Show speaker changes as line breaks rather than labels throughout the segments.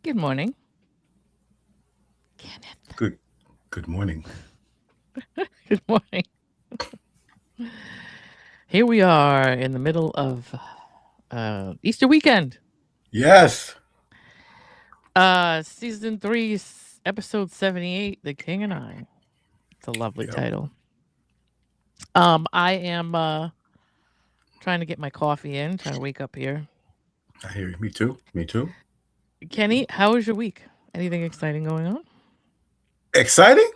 Good morning, Kenneth.
Good morning.
Good morning. Here we are in the middle of Easter weekend.
Yes.
Season 3, episode 78, The King and I. It's a lovely
Yep.
title. I am trying to get my coffee in, trying to wake up here.
I hear you. Me too. Me too.
Kenny, how was your week? Anything exciting going on?
Exciting?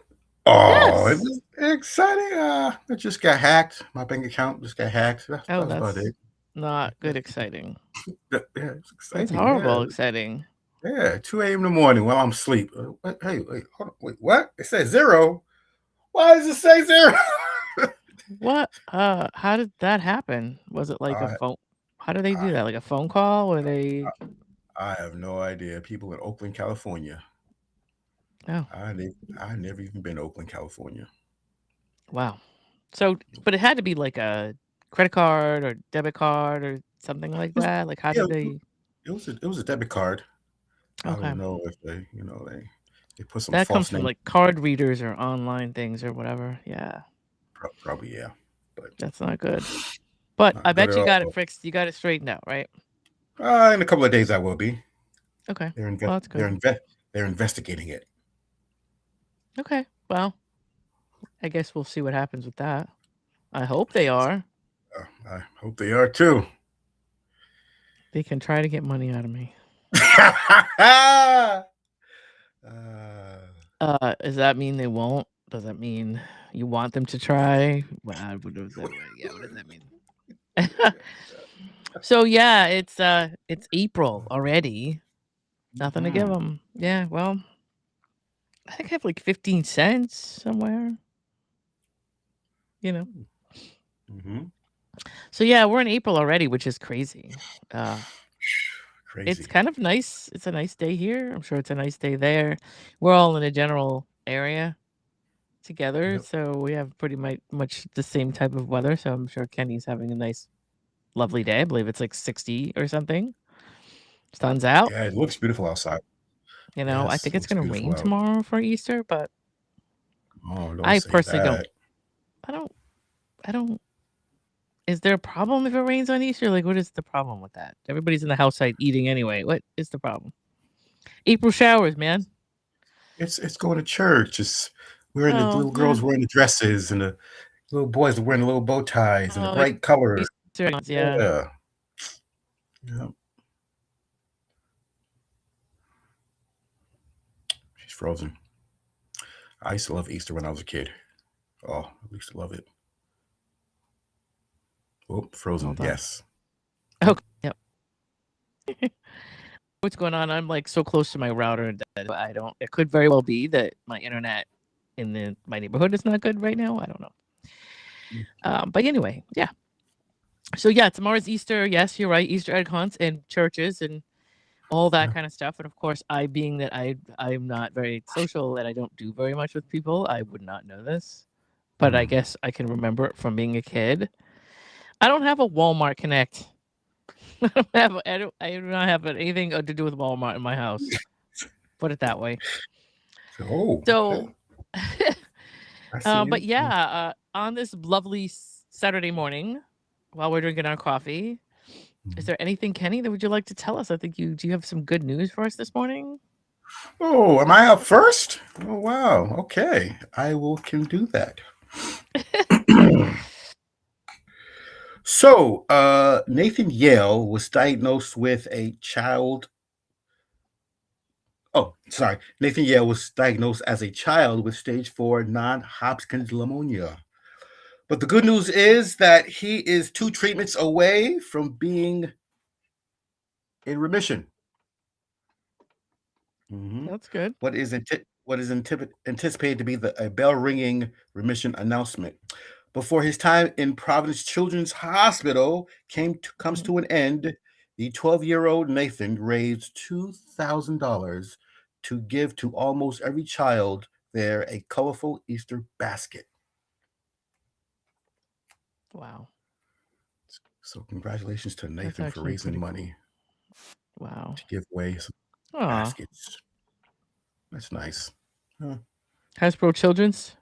Oh, it
Yes.
was exciting. It just got hacked. My bank account just got hacked.
Oh,
That's about
that's
it.
not good exciting.
Yeah, it's
That's
exciting. Yeah.
horrible exciting.
Yeah. 2 a.m. in the morning while I'm asleep. Hey, wait, hold on. Wait, what? It says zero. Why does it say zero?
What? How did that happen? Was it like a
I,
phone? How do they
I
do that? Like a phone call or they?
I have no idea. People in Oakland, California.
Oh,
I never even been to Oakland, California.
wow. So, but it had to be like a credit card or debit card or something like
It was,
that. Like, how
yeah,
did they?
it was a debit card. I
Okay,
don't know if they put some
that comes
false
from
name.
like card readers or online things or whatever. Yeah,
Probably, yeah, but
that's not good. But I
not good
bet
at
you got it
all.
fixed. You got it straightened out, right?
In a couple of days, I will be.
Okay.
They're
Well,
invest.
that's good.
They're investigating it.
Okay. Well, I guess we'll see what happens with that. I hope they are.
I hope they are too.
They can try to get money out of me.
uh,
Does that mean they won't? Does that mean you want them to try? Well, what does that? Yeah, what does that mean? So yeah, it's April already. Nothing to give
mhm,
them. Yeah, well, I think I have like 15 cents somewhere. You know.
mhm.
So yeah, we're in April already, which is crazy. Uh, it's
Crazy.
kind of nice. It's a nice day here. I'm sure it's a nice day there. We're all in a general area together,
Yep.
so we have pretty much the same type of weather. So I'm sure Kenny's having a nice, lovely day. I believe it's like 60 or something. Sun's out.
Yeah, it looks beautiful outside.
I
Yes,
think
it
it's
looks
gonna
beautiful
rain
out.
tomorrow for Easter, but
Oh, don't
I
say
personally don't.
that.
I don't. I don't. Is there a problem if it rains on Easter? Like, what is the problem with that? Everybody's in the house side eating anyway. What is the problem? April showers, man.
It's going to church. It's wearing the
Oh,
little girls wearing the dresses and the little boys are wearing the little bow ties and the
oh,
bright color.
Easter eggs, yeah.
Yeah. Yeah. She's frozen. I used to love Easter when I was a kid. Oh, I used to love it. Oh, frozen.
Hold on.
Yes.
Okay. Yep. What's going on? I'm like so close to my router that I don't. It could very well be that my internet in my neighborhood is not good right now. I don't know. But anyway, yeah. So yeah, tomorrow's Easter. Yes, you're right. Easter egg hunts and churches and all that
Yeah.
kind of stuff. And of course, I being that I'm not very social and I don't do very much with people, I would not know this. But I
Mm.
guess I can remember it from being a kid. I don't have a Walmart Connect. I do not have anything to do with Walmart in my house. Put it that way.
Oh, okay.
So,
I see
but
you.
yeah,
Mm.
on this lovely Saturday morning, while we're drinking our coffee, is
Mhm.
there anything, Kenny, that would you like to tell us? I think you do. You have some good news for us this morning.
Oh, am I up first? Oh, wow. Okay. I will can do that. So, Nathan Yale was diagnosed with a child. Oh, sorry. Nathan Yale was diagnosed as a child with stage 4 non Hodgkin's pneumonia. But the good news is that he is 2 treatments away from being in remission. Mhm.
That's good.
Anticipated to be a bell ringing remission announcement. Before his time in Providence Children's Hospital comes
Mhm.
to an end, the 12-year-old Nathan raised $2,000 to give to almost every child there a colorful Easter basket.
Wow,
So congratulations to
that's
Nathan for
actually
raising
pretty cool.
money
Wow.
to give away.
Aw.
baskets. That's nice. Huh.
Hasbro Children's.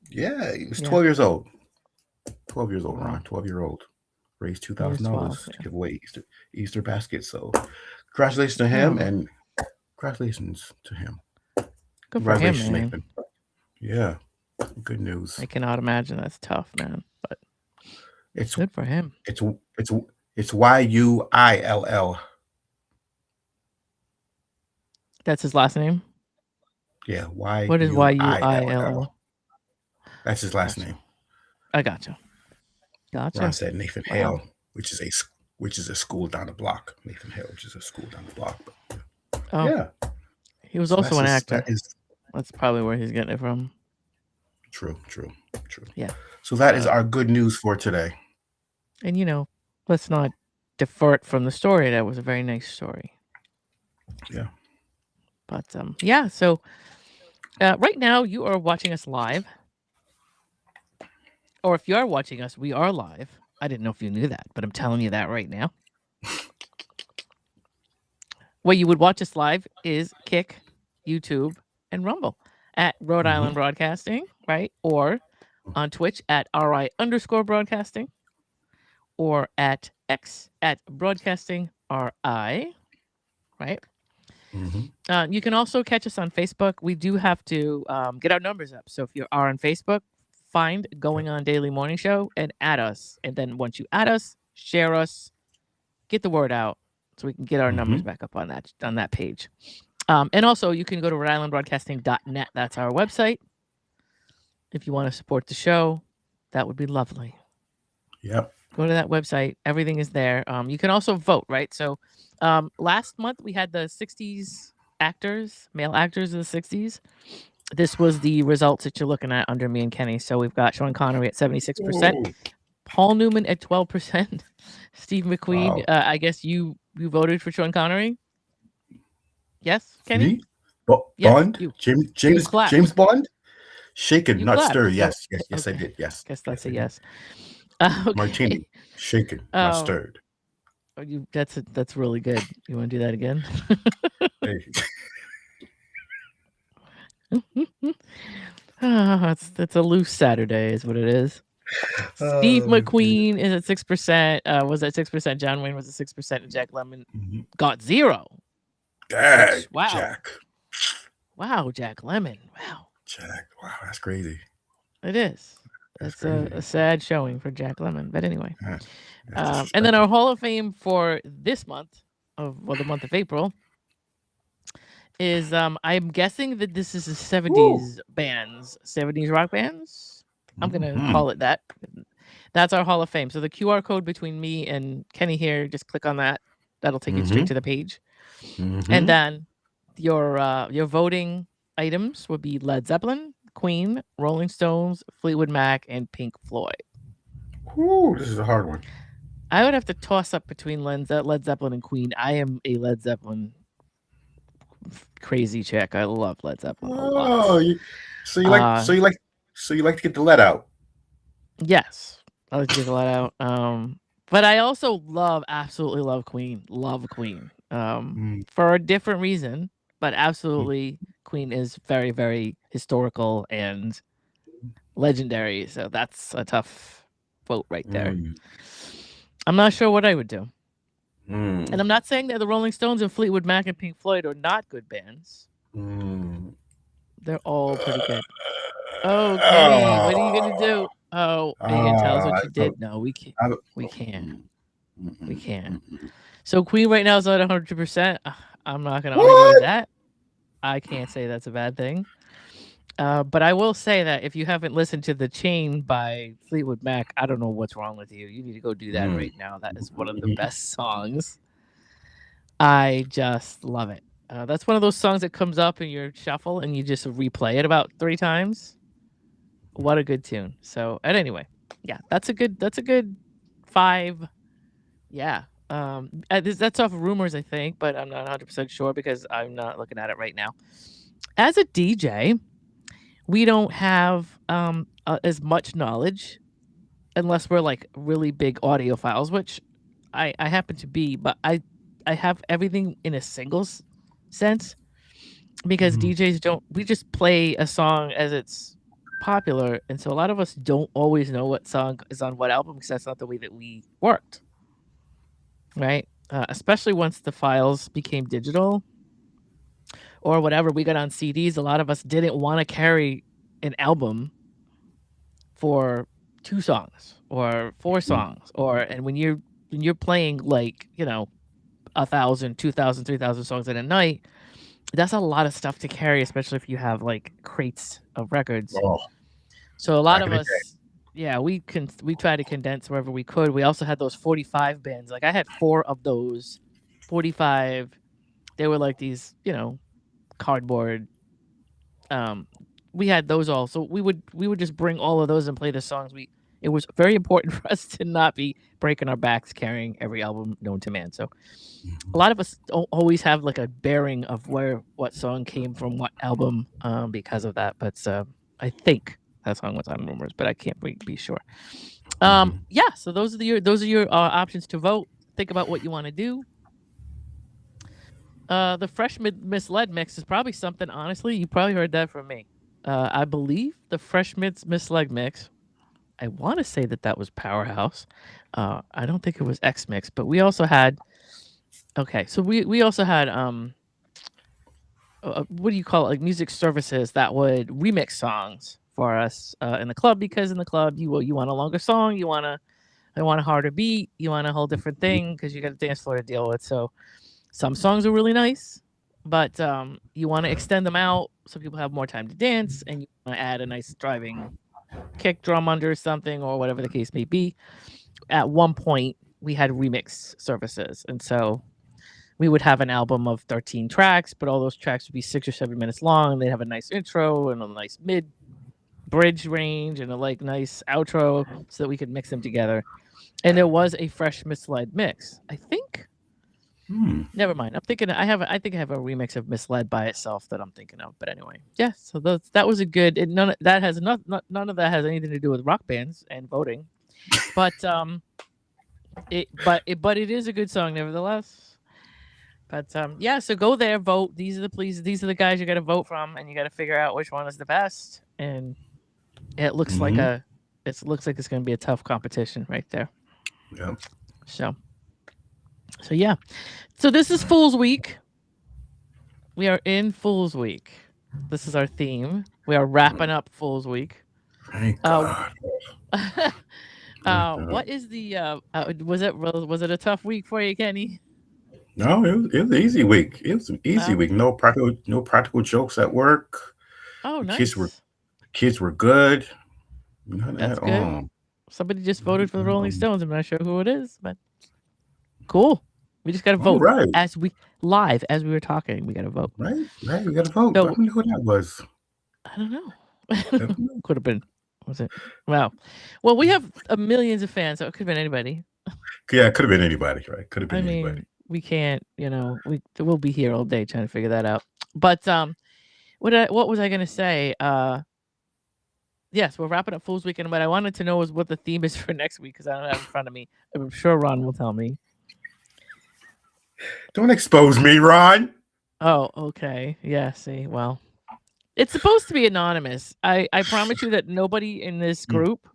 Yeah, he was
Yeah.
12 years old. 12 years old,
Wow.
Ron. 12-year-old. Raised
He was
$2,000
12.
to
Yeah.
give away Easter baskets. So, congratulations to him, and congratulations to him.
Good for him,
Congratulations,
man.
Nathan. Yeah, good news.
I cannot imagine that's tough, man. But
It's
good for him.
it's it's YUILL.
That's his last name.
Yeah,
What is
YUILL.
YUILL?
That's his last
Gotcha.
name.
I gotcha. Gotcha.
Ron said Nathan
Wow.
Hale, which is a school down the block. Nathan Hale, which is a school down the block. But,
Oh,
yeah,
he was
so
also an actor.
That is
That's probably where he's getting it from.
true.
Yeah.
So that is our good news for today.
And let's not defer it from the story. That was a very nice story.
Yeah.
But yeah. So right now you are watching us live, or if you are watching us, we are live. I didn't know if you knew that, but I'm telling you that right now. Where you would watch us live is Kick, YouTube, and Rumble at Rhode Island Broadcasting, right? Or on Twitch at RI_broadcasting, or at X at Broadcasting RI, right? You can also catch us on Facebook. We do have to get our numbers up. So if you are on Facebook, find Going On Daily Morning Show and add us. And then once you add us, share us, get the word out so we can get our numbers back up on that page. And also you can go to RhodeIslandBroadcasting.net. That's our website. If you want to support the show, that would be lovely.
Yep.
Go to that website. Everything is there. You can also vote, right? So last month we had the 60s actors, male actors of the 60s. This was the results that you're looking at under me and Kenny. So we've got Sean Connery at 76%, Paul Newman at 12%, Steve McQueen.
Wow.
I guess you voted for Sean Connery? Yes, Kenny?
Me?
Yes,
Bond?
you.
James Bond? Shaken,
You
not
clapped.
stirred. Yes,
Okay.
I did. Yes.
Guess that's
yes,
a
I
yes. Okay.
Martini, shaken, not stirred.
That's really good. You want to do that again?
Hey.
That's a loose Saturday, is what it is. Steve McQueen is at 6%. Was at 6%. John Wayne was at 6%, and Jack Lemmon got 0.
Dang,
Wow.
Jack.
Wow, Jack Lemmon. Wow.
Jack. Wow, that's crazy.
It is. It's a sad showing for Jack Lemmon. But anyway.
That's
and then our Hall of Fame for this month, the month of April, is I'm guessing that this is the 70s bands, 70s rock bands. I'm going to call it that. That's our Hall of Fame. So the QR code between me and Kenny here, just click on that. That'll take you straight to the page. And then your voting items would be Led Zeppelin, Queen, Rolling Stones, Fleetwood Mac, and Pink Floyd.
Ooh, this is a hard one.
I would have to toss up between Led Zeppelin and Queen. I am a Led Zeppelin crazy chick. I love Led Zeppelin a lot.
So you like to get the lead out.
Yes, I like to get the lead out. But I also absolutely love Queen. Love Queen. For a different reason, but absolutely Queen is very, very historical and legendary. So that's a tough vote right there. I'm not sure what I would do. And I'm not saying that the Rolling Stones and Fleetwood Mac and Pink Floyd are not good bands. They're all pretty good. Oh, Kenny, what are you going to do? Oh, are you going to tell us what you did? No, we can't. We can't. We can't. So Queen right now is at 100%. I'm not going to argue with that. I can't say that's a bad thing. But I will say that if you haven't listened to The Chain by Fleetwood Mac, I don't know what's wrong with you. You need to go do that right now. That is one of the best songs. I just love it. That's one of those songs that comes up in your shuffle and you just replay it about 3 times. What a good tune. So, and anyway, yeah, that's a good 5. Yeah. That's off of rumors, I think, but I'm not 100% sure because I'm not looking at it right now. As a DJ, we don't have as much knowledge unless we're like really big audiophiles, which I happen to be, but I have everything in a singles sense, because
Mhm.
DJs don't. We just play a song as it's popular, and so a lot of us don't always know what song is on what album, because that's not the way that we worked, right? Especially once the files became digital or whatever, we got on CDs. A lot of us didn't want to carry an album for 2 songs or 4 songs, or and when you're playing like 1,000, 2,000, 3,000 songs in a night, that's a lot of stuff to carry, especially if you have like crates of records.
Oh,
So a lot
back in
of
the day.
us, yeah, we try to condense wherever we could. We also had those 45 bins. Like I had 4 of those 45. They were like these, cardboard. We had those all. So we would just bring all of those and play the songs. It was very important for us to not be breaking our backs carrying every album known to man. So a lot of us don't always have like a bearing of what song came from what album because of that. But I think that song was on Rumors, but I can't be sure. Yeah, so those are your options to vote. Think about what you want to do. The Fresh Misled mix is probably something, honestly, you probably heard that from me. I believe the Fresh Misled mix, I want to say that was Powerhouse. I don't think it was X Mix, but we also had, okay, so we also had, what do you call it? Like music services that would remix songs for us in the club, because in the club, you want a longer song, you want a harder beat, you want a whole different thing because you got a dance floor to deal with. So some songs are really nice, but you want to extend them out so people have more time to dance, and you want to add a nice driving kick drum under something or whatever the case may be. At one point, we had remix services, and so we would have an album of 13 tracks, but all those tracks would be 6 or 7 minutes long, and they'd have a nice intro and a nice mid bridge range and a nice outro so that we could mix them together. And there was a Fresh Misled mix, I think. Never mind. I'm thinking I think I have a remix of Misled by itself that I'm thinking of. But anyway, yeah. So that was a good. None of that has none of that has anything to do with rock bands and voting, but it is a good song nevertheless. But yeah. So go there, vote. These are the guys you got to vote from, and you got to figure out which one is the best. And it looks like it's going to be a tough competition right there.
Yeah.
So yeah. So this is Fool's Week. We are in Fool's Week. This is our theme. We are wrapping up Fool's Week.
Thank God.
What is the was it a tough week for you, Kenny?
No, it was an easy week. It was an easy week. No practical jokes at work.
Oh,
the
nice.
Kids were good.
That's good. Somebody just voted for the Rolling Stones. I'm not sure who it is, but cool. We just got to vote as we were talking. We got to vote.
Right. We got to vote. So, I wonder who that was.
I don't know. Could have been. Was it? Wow. Well, we have millions of fans, so it could have been anybody.
Yeah, it could have been anybody, right? Could have been anybody.
We can't, we'll be here all day trying to figure that out. But what was I going to say? Yes, we're wrapping up Fool's Weekend. What I wanted to know is what the theme is for next week, because I don't have it in front of me. I'm sure Ron will tell me.
Don't expose me, Ron.
Oh, okay. Yeah, see, well, it's supposed to be anonymous. I promise you that nobody in this group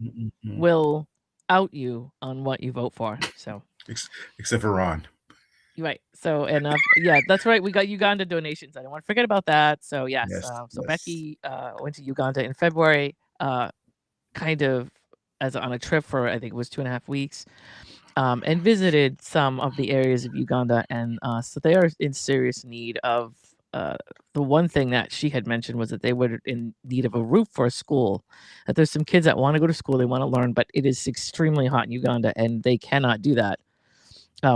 will out you on what you vote for. So
except for Ron.
Right. So, and yeah, that's right. We got Uganda donations. I don't want to forget about that. So yes. Becky went to Uganda in February, kind of on a trip for, I think it was 2.5 weeks. And visited some of the areas of Uganda, and so they are in serious need of the one thing that she had mentioned was that they were in need of a roof for a school. That there's some kids that want to go to school, they want to learn, but it is extremely hot in Uganda, and they cannot do that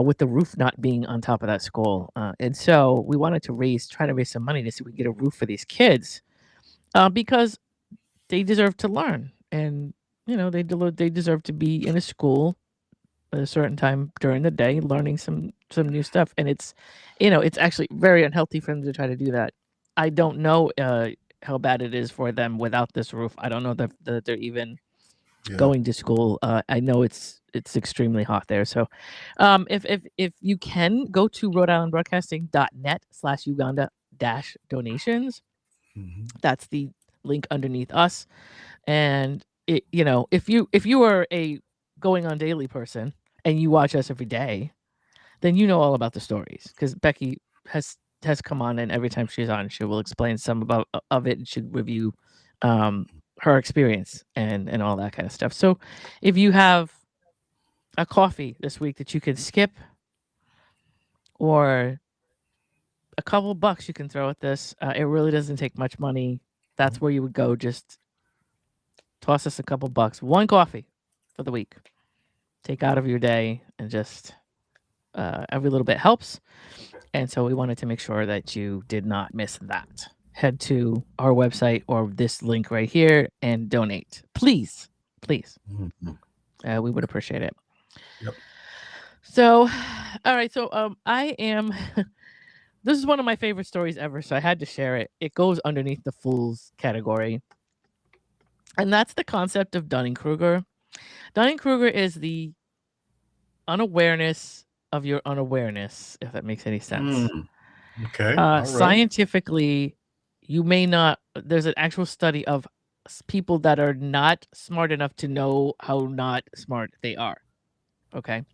with the roof not being on top of that school. And so we wanted to try to raise some money to see if we can get a roof for these kids, because they deserve to learn, and they deserve to be in a school at a certain time during the day learning some new stuff. And it's actually very unhealthy for them to try to do that. I don't know how bad it is for them without this roof. I don't know that they're even going to school. I know it's it's extremely hot there. So if you can go to RhodeIslandBroadcasting.net/Uganda-donations, that's the link underneath us. And if you are a going on daily person and you watch us every day, then you know all about the stories, because Becky has come on, and every time she's on, she will explain some about of it, and she'll review her experience and all that kind of stuff. So if you have a coffee this week that you can skip, or a couple bucks you can throw at this, it really doesn't take much money. That's where you would go. Just toss us a couple bucks, one coffee for the week. Take out of your day, and just every little bit helps. And so we wanted to make sure that you did not miss that. Head to our website or this link right here and donate. Please. Please. We would appreciate it.
Yep.
So, all right. So I am... This is one of my favorite stories ever, so I had to share it. It goes underneath the fools category. And that's the concept of Dunning-Kruger. Dunning-Kruger is the unawareness of your unawareness, if that makes any sense.
Okay. All right.
Scientifically, you may not... There's an actual study of people that are not smart enough to know how not smart they are. Okay?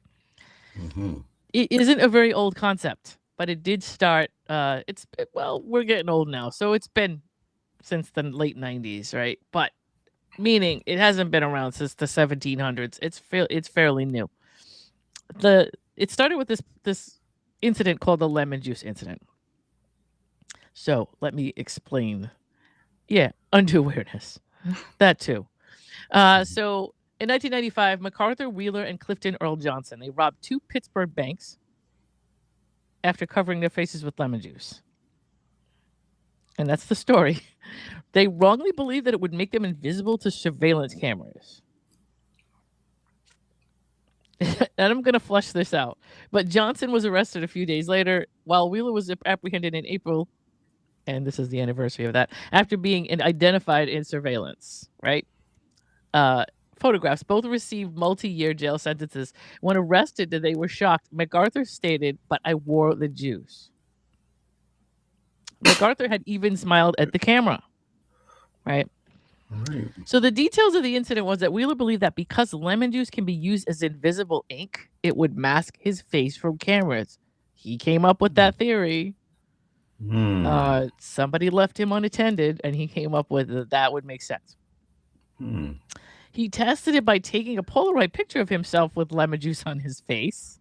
It isn't a very old concept, but it did start... we're getting old now, so it's been since the late 90s, right? But meaning it hasn't been around since the 1700s. It's fairly new. It started with this incident called the lemon juice incident. So let me explain. Yeah, unawareness. That too. So in 1995, MacArthur Wheeler and Clifton Earl Johnson, they robbed 2 Pittsburgh banks after covering their faces with lemon juice. And that's the story. They wrongly believed that it would make them invisible to surveillance cameras. And I'm going to flesh this out. But Johnson was arrested a few days later, while Wheeler was apprehended in April, and this is the anniversary of that, after being identified in surveillance, right? Photographs. Both received multi-year jail sentences. When arrested, they were shocked. MacArthur stated, "But I wore the juice." MacArthur had even smiled at the camera, right?
Right.
So the details of the incident was that Wheeler believed that because lemon juice can be used as invisible ink, it would mask his face from cameras. He came up with that theory. Somebody left him unattended, and he came up with that would make sense. He tested it by taking a Polaroid picture of himself with lemon juice on his face,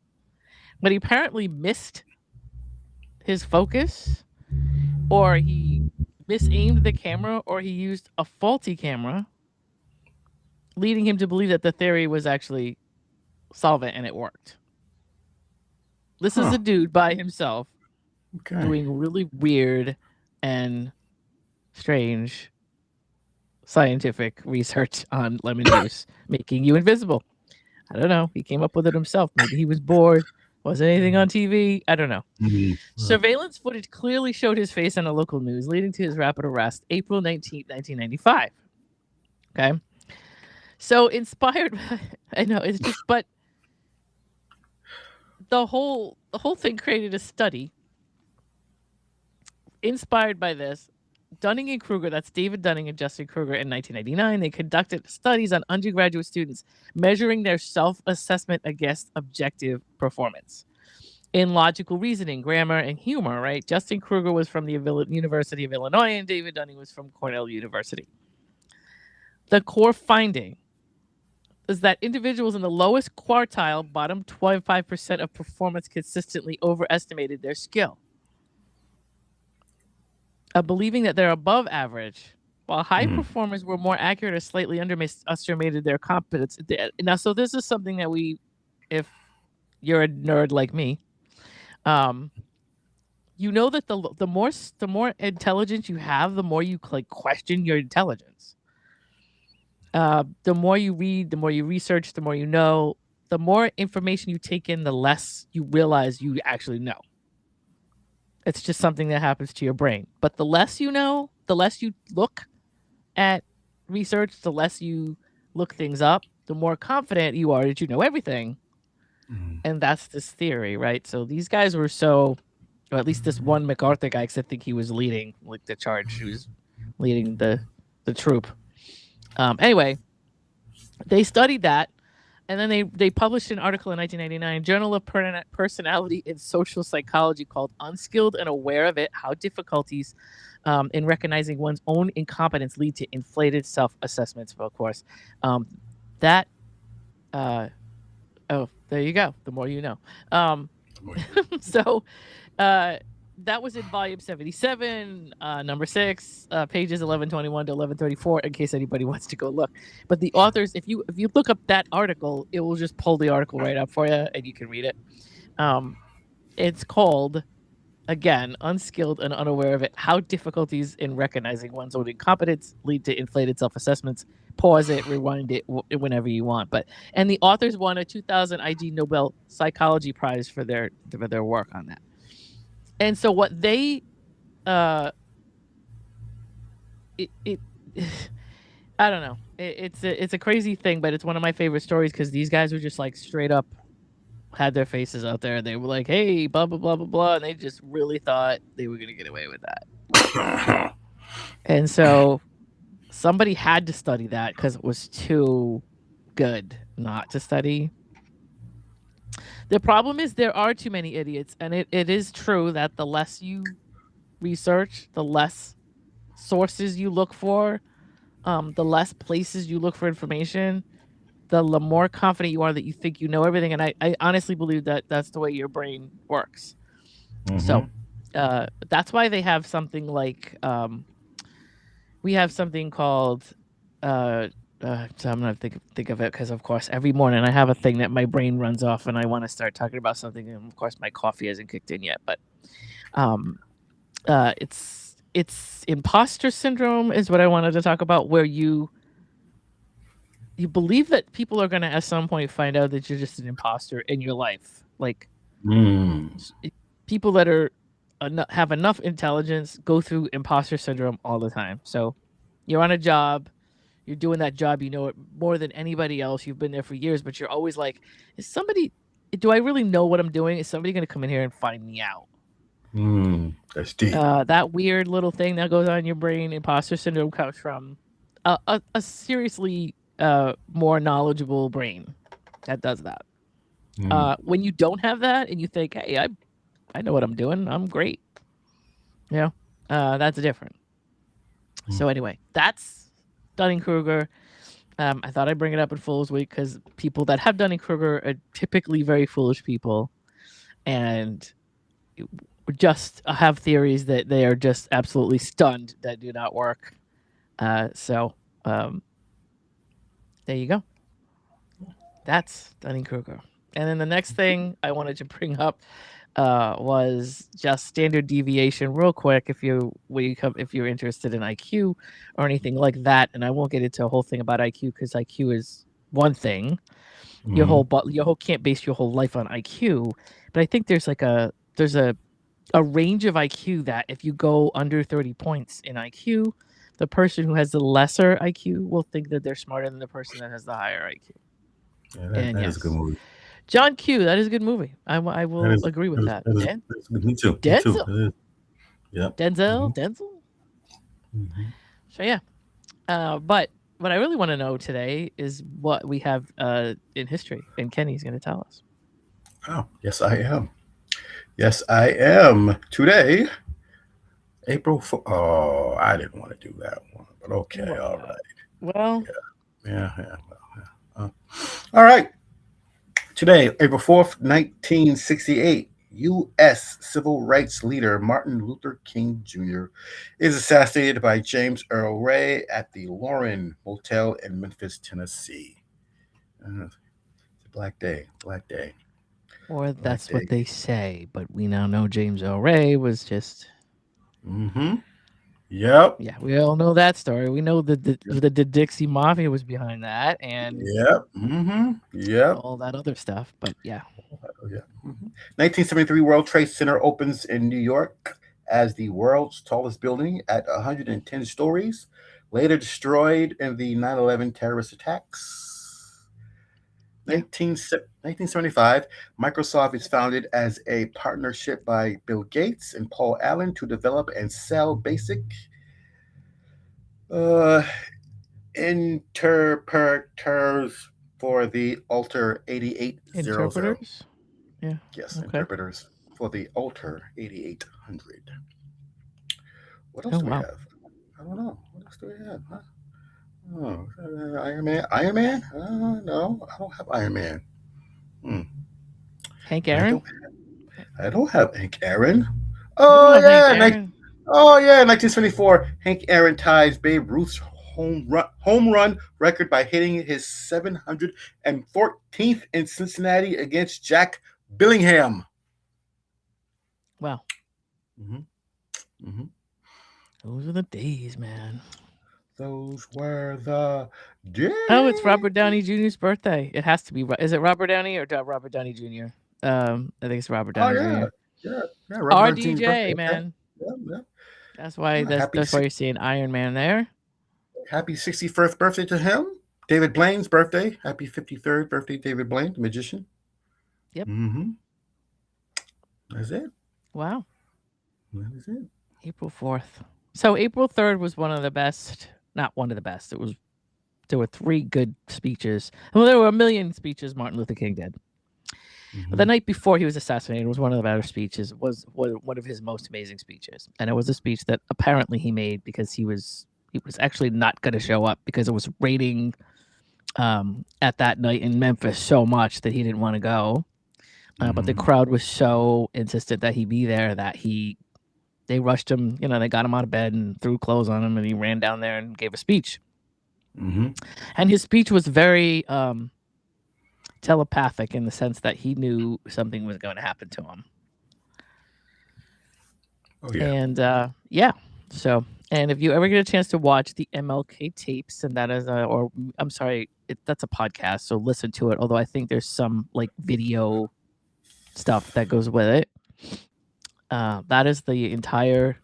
but he apparently missed his focus, or he misaimed the camera, or he used a faulty camera, leading him to believe that the theory was actually solvent and it worked. This is a dude by himself doing really weird and strange scientific research on lemon juice making you invisible. I don't know. He came up with it himself. Maybe he was bored. Wasn't anything on TV? I don't know. Surveillance footage clearly showed his face on the local news, leading to his rapid arrest, April 19th, 1995. Okay? So inspired by... I know, it's just... But the whole thing created a study inspired by this. Dunning and Kruger, that's David Dunning and Justin Kruger, in 1999, they conducted studies on undergraduate students measuring their self-assessment against objective performance in logical reasoning, grammar, and humor, right? Justin Kruger was from the University of Illinois, and David Dunning was from Cornell University. The core finding is that individuals in the lowest quartile, bottom 25% of performance, consistently overestimated their skill, believing that they're above average, while high performers were more accurate or slightly underestimated their competence. Now, so this is something that if you're a nerd like me, you know that the more intelligence you have, the more you question your intelligence. The more you read, the more you research, the more you know, the more information you take in, the less you realize you actually know. It's just something that happens to your brain. But the less you know, the less you look at research, the less you look things up, the more confident you are that you know everything.
Mm.
And that's this theory, right? So these guys were so, or at least this one MacArthur guy, because I think he was leading like the charge. He was leading the troop. Anyway, they studied that, and then they published an article in 1999, Journal of Personality and Social Psychology, called "Unskilled and Aware of It: How Difficulties in Recognizing One's Own Incompetence Lead to Inflated Self-Assessments." Well, of course, that. Oh, there you go. The more you know. So that was in volume 77, number 6, pages 1121 to 1134, in case anybody wants to go look. But the authors, if you look up that article, it will just pull the article right up for you and you can read it. It's called, again, Unskilled and Unaware of It: How Difficulties in Recognizing One's Own Incompetence Lead to Inflated Self-Assessments. Pause it, rewind it whenever you want. And the authors won a 2000 IG Nobel Psychology Prize for their work on that. And so what they I don't know. It's a crazy thing, but it's one of my favorite stories because these guys were just like straight up had their faces out there. They were like, "Hey, blah blah blah blah blah," and they just really thought they were gonna get away with that. And so somebody had to study that because it was too good not to study. The problem is there are too many idiots, and it is true that the less you research, the less sources you look for, the less places you look for information, the more confident you are that you think you know everything. And I honestly believe that that's the way your brain works.
Mm-hmm.
So that's why they have something like we have something called so I'm gonna think of it because of course every morning I have a thing that my brain runs off and I want to start talking about something, and of course my coffee hasn't kicked in yet. But it's imposter syndrome is what I wanted to talk about, where you believe that people are gonna at some point find out that you're just an imposter in your life, like people that are have enough intelligence go through imposter syndrome all the time. So you're on a job, you're doing that job, you know it more than anybody else, you've been there for years, but you're always like, do I really know what I'm doing? Is somebody going to come in here and find me out?
That's deep.
That weird little thing that goes on in your brain, imposter syndrome, comes from a seriously more knowledgeable brain that does that. When you don't have that and you think, hey, I know what I'm doing, I'm great, that's different. So anyway, that's Dunning-Kruger. I thought I'd bring it up in Fool's Week because people that have Dunning-Kruger are typically very foolish people and just have theories that they are just absolutely stunned that do not work. So there you go. That's Dunning-Kruger. And then the next thing I wanted to bring up was just standard deviation, real quick. If you're interested in IQ or anything like that, and I won't get into a whole thing about IQ because IQ is one thing. Your whole can't base your whole life on IQ, but I think there's a range of IQ that if you go under 30 points in IQ, the person who has the lesser IQ will think that they're smarter than the person that has the higher IQ.
Yeah, that is a good movie.
John Q, that is a good movie. I will agree with that.
Me too.
Denzel.
Me too. Yeah.
Denzel. So yeah. But what I really want to know today is what we have in history, and Kenny's going to tell us.
Oh, yes, I am. Yes, I am. Today, April 4th. Oh, I didn't want to do that one, but okay, all right.
Well,
yeah. All right. Today, April 4th, 1968, U.S. civil rights leader Martin Luther King Jr. is assassinated by James Earl Ray at the Lauren Motel in Memphis, Tennessee. It's a black day.
Or that's what they say, but we now know James Earl Ray was just...
Yep.
Yeah, we all know that story. We know that the Dixie Mafia was behind that, and
Yep.
all that other stuff. But yeah.
1973 World Trade Center opens in New York as the world's tallest building at 110 stories, later destroyed in the 9/11 terrorist attacks. 1975, Microsoft is founded as a partnership by Bill Gates and Paul Allen to develop and sell basic uh, interpreters for the Alter 8800.
Interpreters. Yeah.
Yes,
Okay.
interpreters for the Alter 8800. What else
Oh
do we
wow.
have? I don't know. What else do we have? Huh? Oh, Iron Man. Iron Man? No, I don't have Iron Man. Hmm.
Hank
I
Aaron.
don't. I don't have Hank Aaron.
You don't
Oh
have Hank
yeah,
Aaron.
oh yeah, 1974. Hank Aaron ties Babe Ruth's home run record by hitting his 714th in Cincinnati against Jack Billingham.
Wow.
Mm-hmm. Mm-hmm.
Those are the days, man.
Those were the days.
Oh, it's Robert Downey Jr.'s birthday. It has to be. Is it Robert Downey or Robert Downey Jr.? I think it's Robert
Oh
Downey
yeah,
Jr.
yeah. Robert Downey Jr.'s birthday.
RDJ,
Okay.
man.
Yeah.
That's why
Happy
that's why you're seeing Iron Man there.
Happy 61st birthday to him. David Blaine's birthday. Happy 53rd birthday, David Blaine, the magician.
Yep.
Mm-hmm. That's it.
Wow.
That is it.
April 4th. So April 3rd was one of the best. Not one of the best. There were 3 good speeches. Well, there were a million speeches Martin Luther King did.
Mm-hmm.
But the night before he was assassinated was one of the better speeches. Was one of his most amazing speeches, and it was a speech that apparently he made because he was actually not going to show up because it was raining at that night in Memphis so much that he didn't want to go. But the crowd was so insistent that he be there that they rushed him. They got him out of bed and threw clothes on him, and he ran down there and gave a speech.
Mm-hmm.
And his speech was very telepathic in the sense that he knew something was going to happen to him.
Oh yeah.
And so, and if you ever get a chance to watch the MLK tapes, and that is that's a podcast, so listen to it. Although I think there's some like video stuff that goes with it. That is the entire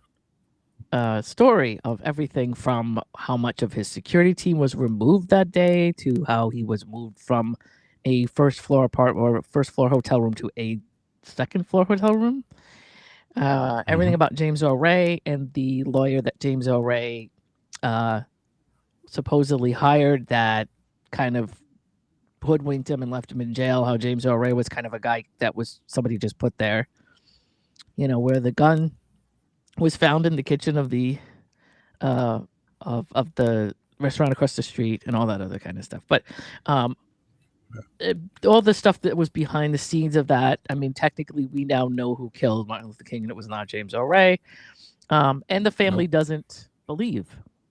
story of everything from how much of his security team was removed that day to how he was moved from a first floor hotel room to a second floor hotel room. Everything about James Earl Ray and the lawyer that James Earl Ray supposedly hired that kind of hoodwinked him and left him in jail. How James Earl Ray was kind of a guy that was somebody just put there. Where the gun was found in the kitchen of the of the restaurant across the street and all that other kind of stuff. But all the stuff that was behind the scenes of that, I mean, technically we now know who killed Martin Luther King, and it was not James Earl Ray. And the family doesn't believe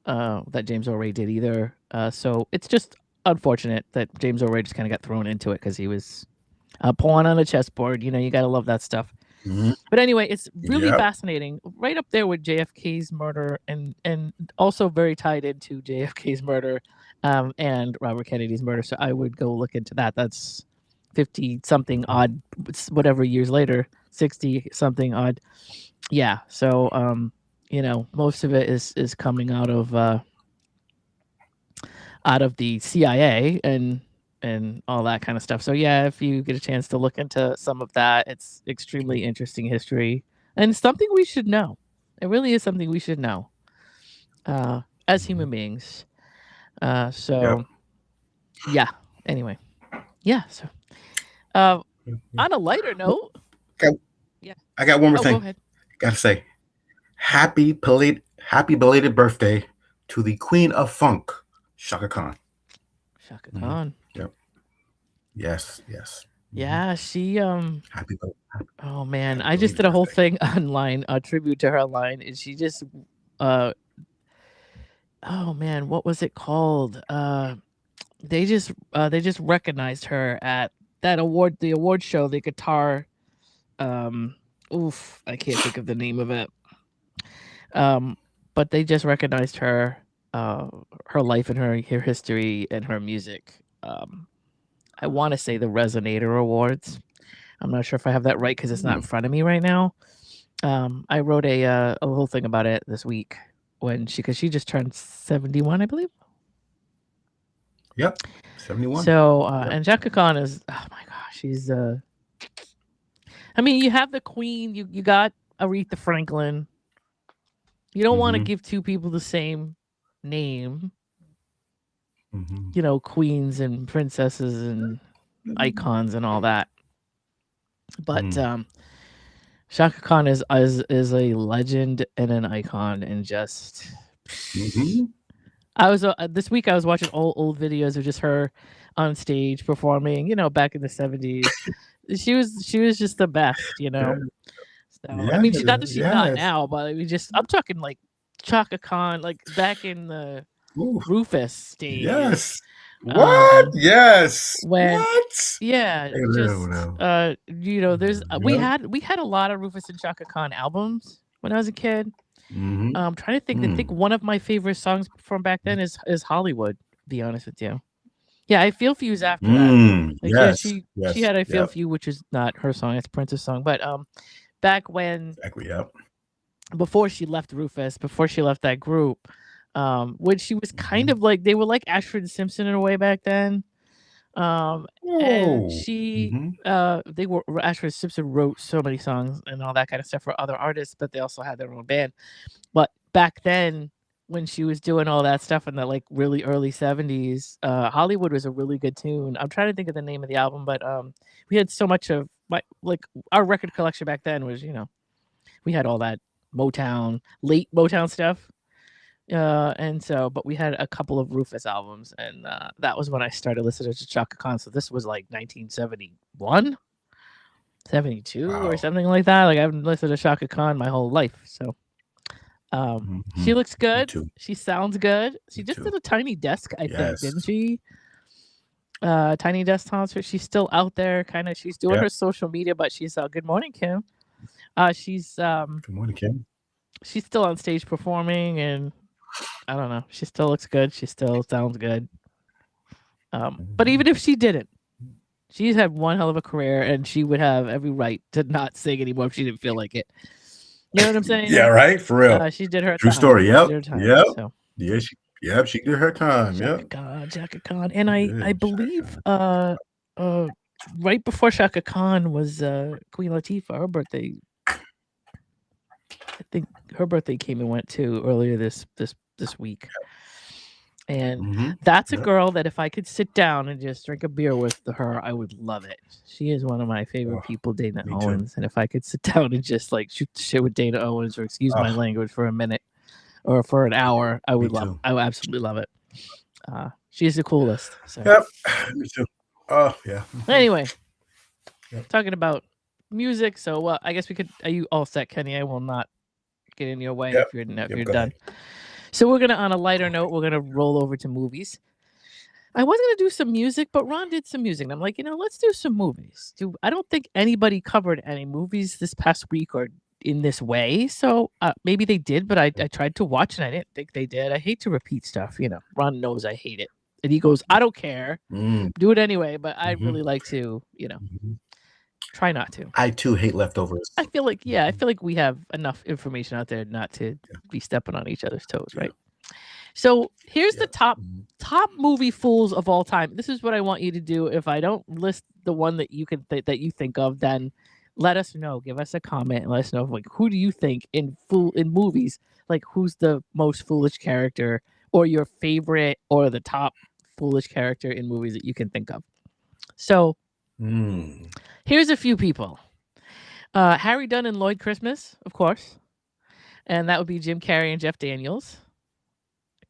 that James Earl Ray did either. So it's just unfortunate that James Earl Ray just kind of got thrown into it because he was pulling on a chessboard. You got to love that stuff.
Mm-hmm.
But anyway, it's really fascinating, right up there with JFK's murder, and also very tied into JFK's murder and Robert Kennedy's murder. So I would go look into that. That's 50-something odd, whatever years later, 60-something odd. Yeah. So most of it is coming out of the CIA and all that kind of stuff. So yeah, if you get a chance to look into some of that, it's extremely interesting history and something we should know. It really is something we should know as human beings. So yeah. Anyway, yeah. So on a lighter note,
I got one more thing.
Go ahead.
Gotta say, happy belated birthday to the Queen of Funk, Chaka Khan.
Chaka Khan.
Yep. Yes.
Yeah, she
Happy.
Oh man, I just did a whole thing online, a tribute to her online, and she just oh man, what was it called? They just recognized her at that the award show, the guitar I can't think of the name of it. But they just recognized her life and her history and her music. I want to say the Resonator Awards. I'm not sure if I have that right because it's not in front of me right now. I wrote a whole thing about it this week because she just turned 71, I believe.
Yep. 71.
So,
Yep.
and Chaka Khan is, oh my gosh, she's, I mean, you have the Queen, you got Aretha Franklin. You don't want to give two people the same name, you know, queens and princesses and icons and all that. But Shaka Khan is a legend and an icon, and just I was this week I was watching old videos of just her on stage performing, you know, back in the 70s. She was just the best, you know. So I mean, not that she's not now, but we just I'm talking like Chaka Khan, like back in the Rufus days.
Yes. What? Yes.
When
what?
Yeah, just you know, there's we had a lot of Rufus and Chaka Khan albums when I was a kid. I'm trying to think. I think one of my favorite songs from back then is Hollywood. To be honest with you, yeah, I Feel For You's after that. Like, yeah, she had I Feel For You, which is not her song; it's Prince's song. But back when before she left Rufus, before she left that group, when she was kind of like they were like Ashford and Simpson in a way back then. And she they were Ashford Simpson wrote so many songs and all that kind of stuff for other artists, but they also had their own band. But back then, when she was doing all that stuff in the like really early 70s, Hollywood was a really good tune. I'm trying to think of the name of the album, but we had so much of like our record collection back then was, you know, we had all that Motown, late Motown stuff. And so, but we had a couple of Rufus albums, and that was when I started listening to Chaka Khan. So this was like 1971, 72 or something like that. Like, I've listened to Chaka Khan my whole life. So she looks good. She sounds good. She just did a Tiny Desk, I think, didn't she? Tiny Desk concert. She's still out there, kind of. She's doing her social media, but she's good morning, Kim. She's
good morning, Kim.
She's still on stage performing, and I don't know. She still looks good. She still sounds good. But even if she didn't, she's had one hell of a career, and she would have every right to not sing anymore if she didn't feel like it. You know what I'm saying?
Yeah, right. For real.
She did her
true
time.
story. Yep.
Yep. So.
Yeah, she did her time.
Chaka Khan, and I believe right before Chaka Khan was Queen Latifah. Her birthday. I think her birthday came and went too earlier this week. And that's a girl that if I could sit down and just drink a beer with her, I would love it. She is one of my favorite people, Dana Owens. And if I could sit down and just like shoot the shit with Dana Owens, or excuse my language, for a minute or for an hour, I would absolutely love it. She's the coolest. So.
Yep. Me too. Oh, yeah.
Anyway, talking about music. So I guess we could. Are you all set, Kenny? I will not get in your way if you're done. So we're gonna, on a lighter note, we're gonna roll over to movies. I was gonna do some music, but Ron did some music, and I'm like, let's do some movies. I don't think anybody covered any movies this past week or in this way. So maybe they did, but I tried to watch and I didn't think they did. I hate to repeat stuff. Ron knows I hate it, and he goes, "I don't care, do it anyway." But I really like to, try not to.
I too hate leftovers.
I feel like we have enough information out there not to be stepping on each other's toes, right? So here's the top movie fools of all time. This is what I want you to do. If I don't list the one that you can that you think of, then let us know. Give us a comment and let us know, like, who do you think in movies, like, who's the most foolish character, or your favorite, or the top foolish character in movies that you can think of. So here's a few people. Harry Dunn and Lloyd Christmas, of course. And that would be Jim Carrey and Jeff Daniels.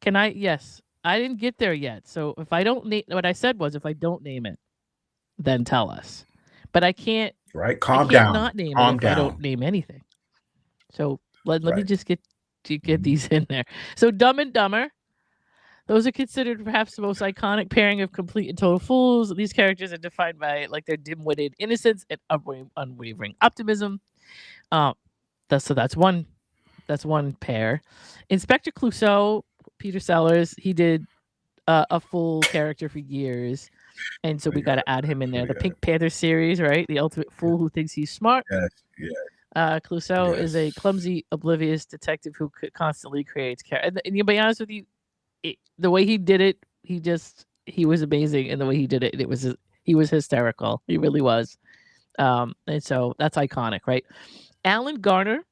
Can I? Yes. I didn't get there yet. So if I don't name, what I said was, if I don't name it, then tell us. But I can't.
Right. Calm down.
Not name it if I don't name anything. So let me just get these in there. So Dumb and Dumber. Those are considered perhaps the most iconic pairing of complete and total fools. These characters are defined by like their dim-witted innocence and unwavering optimism. That's one pair. Inspector Clouseau, Peter Sellers, he did a full character for years, and so we got to add him in there. The Pink Panther series, right? The ultimate fool who thinks he's smart. Clouseau is a clumsy, oblivious detective who constantly creates character. And to be honest with you, the way he did it, he just he was amazing in the way he did it. He was hysterical. He really was. And so that's iconic, right? Alan Garner,